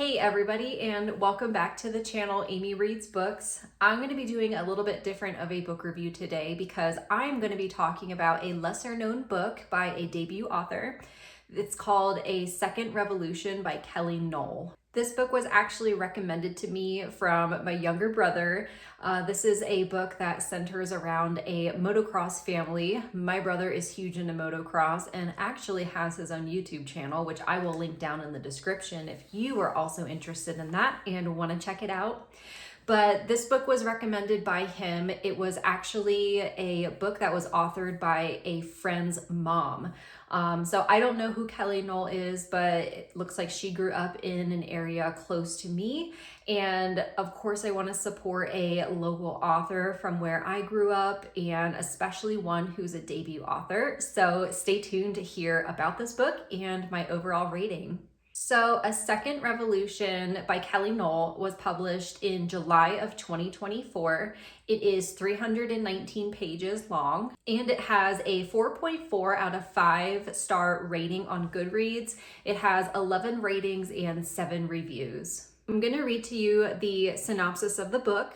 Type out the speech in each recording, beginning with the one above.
Hey everybody, and welcome back to the channel Amy Reads Books. I'm going to be doing a little bit different of a book review today because I'm going to be talking about a lesser known book by a debut author. It's called A Second Revolution by Kelly Noll. This book was actually recommended to me from my younger brother. This is a book that centers around a motocross family. My brother is huge into motocross and actually has his own YouTube channel, which I will link down in the description if you are also interested in that and want to check it out. But this book was recommended by him. It was actually a book that was authored by a friend's mom. So I don't know who Kelly Noll is, but it looks like she grew up in an area close to me. And of course, I want to support a local author from where I grew up, and especially one who's a debut author. So stay tuned to hear about this book and my overall rating. So A Second Revolution by Kelly Noll was published in July of 2024. It is 319 pages long, and it has a 4.4 out of 5-star rating on Goodreads. It has 11 ratings and 7 reviews. I'm going to read to you the synopsis of the book.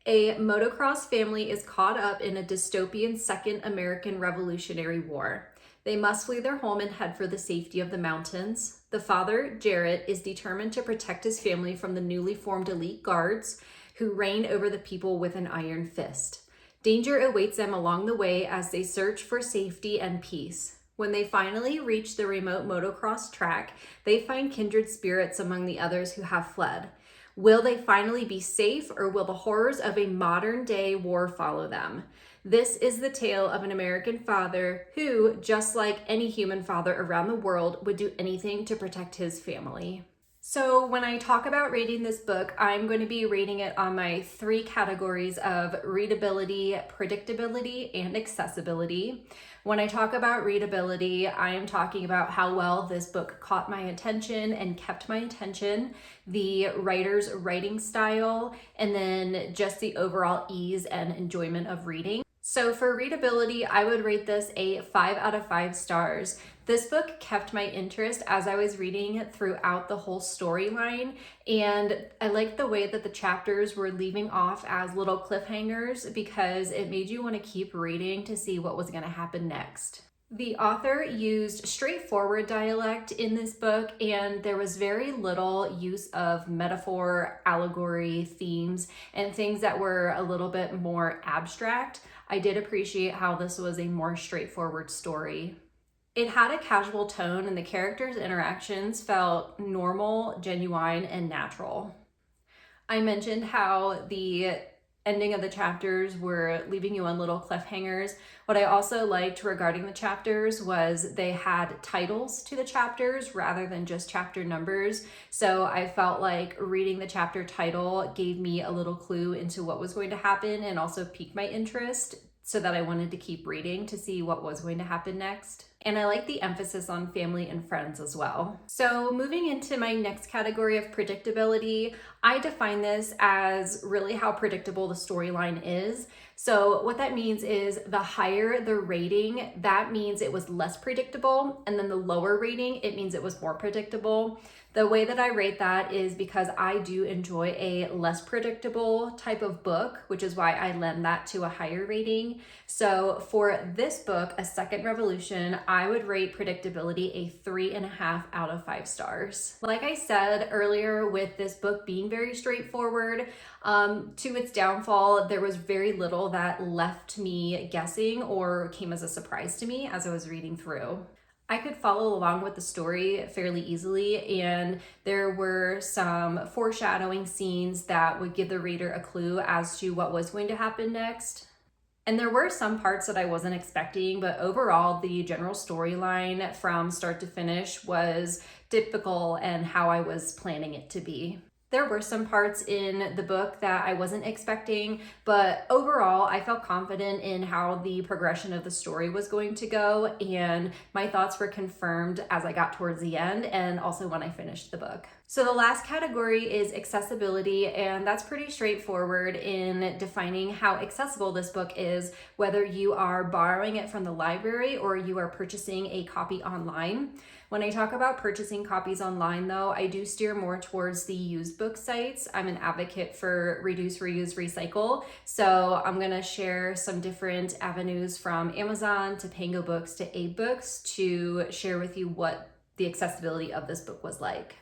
A motocross family is caught up in a dystopian Second American Revolutionary War. They must flee their home and head for the safety of the mountains. The father, Jarrett, is determined to protect his family from the newly formed elite guards who reign over the people with an iron fist. Danger awaits them along the way as they search for safety and peace. When they finally reach the remote motocross track, they find kindred spirits among the others who have fled. Will they finally be safe, or will the horrors of a modern-day war follow them? This is the tale of an American father who, just like any human father around the world, would do anything to protect his family. So when I talk about rating this book, I'm going to be rating it on my 3 categories of readability, predictability, and accessibility. When I talk about readability, I am talking about how well this book caught my attention and kept my attention, the writer's writing style, and then just the overall ease and enjoyment of reading. So for readability, I would rate this a 5 out of 5 stars. This book kept my interest as I was reading it throughout the whole storyline, and I liked the way that the chapters were leaving off as little cliffhangers because it made you want to keep reading to see what was going to happen next. The author used straightforward dialect in this book, and there was very little use of metaphor, allegory, themes, and things that were a little bit more abstract. I did appreciate how this was a more straightforward story. It had a casual tone, and the characters' interactions felt normal, genuine, and natural. I mentioned how the ending of the chapters were leaving you on little cliffhangers. What I also liked regarding the chapters was they had titles to the chapters rather than just chapter numbers. So I felt like reading the chapter title gave me a little clue into what was going to happen and also piqued my interest so that I wanted to keep reading to see what was going to happen next. And I like the emphasis on family and friends as well. So moving into my next category of predictability, I define this as really how predictable the storyline is. So what that means is the higher the rating, that means it was less predictable, and then the lower rating, it means it was more predictable. The way that I rate that is because I do enjoy a less predictable type of book, which is why I lend that to a higher rating. So for this book, A Second Revolution, I would rate predictability a 3.5 out of 5 stars. Like I said earlier, with this book being very straightforward, to its downfall, there was very little that left me guessing or came as a surprise to me as I was reading through. I could follow along with the story fairly easily, and there were some foreshadowing scenes that would give the reader a clue as to what was going to happen next. And there were some parts that I wasn't expecting, but overall, the general storyline from start to finish was typical and how I was planning it to be. There were some parts in the book that I wasn't expecting, but overall, I felt confident in how the progression of the story was going to go, and my thoughts were confirmed as I got towards the end and also when I finished the book. So the last category is accessibility, and that's pretty straightforward in defining how accessible this book is, whether you are borrowing it from the library or you are purchasing a copy online. When I talk about purchasing copies online though, I do steer more towards the used book sites. I'm an advocate for reduce, reuse, recycle. So I'm gonna share some different avenues from Amazon to Pango Books to Abe Books to share with you what the accessibility of this book was like.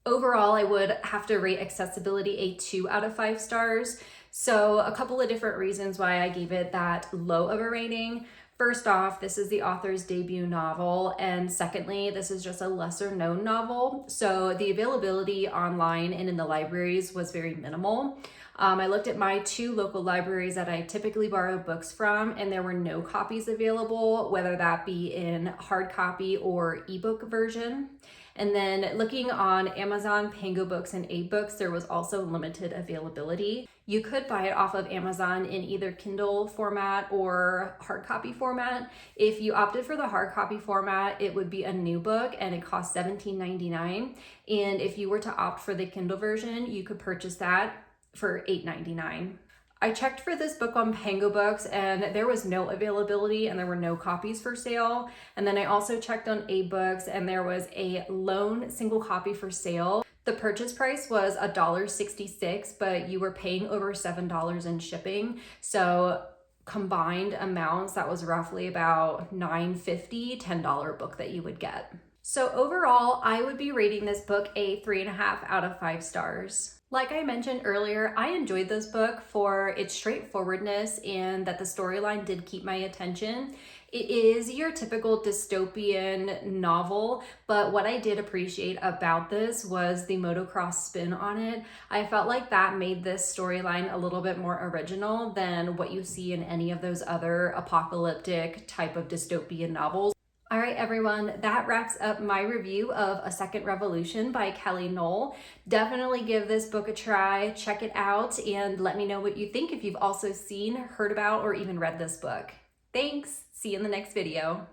Overall, I would have to rate accessibility a 2 out of 5 stars. So a couple of different reasons why I gave it that low of a rating. First off, this is the author's debut novel, and secondly, this is just a lesser known novel. So the availability online and in the libraries was very minimal. I looked at my 2 local libraries that I typically borrow books from, and there were no copies available, whether that be in hard copy or ebook version. And then looking on Amazon, Pango Books, and Abe Books, there was also limited availability. You could buy it off of Amazon in either Kindle format or hard copy format. If you opted for the hard copy format, it would be a new book and it costs $17.99. And if you were to opt for the Kindle version, you could purchase that for $8.99. I checked for this book on Pango Books and there was no availability and there were no copies for sale. And then I also checked on Abe Books and there was a lone single copy for sale. The purchase price was $1.66, but you were paying over $7 in shipping. So combined amounts, that was roughly about $9.50, $10 book that you would get. So overall, I would be rating this book a 3.5 out of 5 stars. Like I mentioned earlier, I enjoyed this book for its straightforwardness and that the storyline did keep my attention. It is your typical dystopian novel, but what I did appreciate about this was the motocross spin on it. I felt like that made this storyline a little bit more original than what you see in any of those other apocalyptic type of dystopian novels. All right, everyone, that wraps up my review of A Second Revolution by Kelly Noll. Definitely give this book a try, check it out, and let me know what you think if you've also seen, heard about, or even read this book. Thanks, see you in the next video.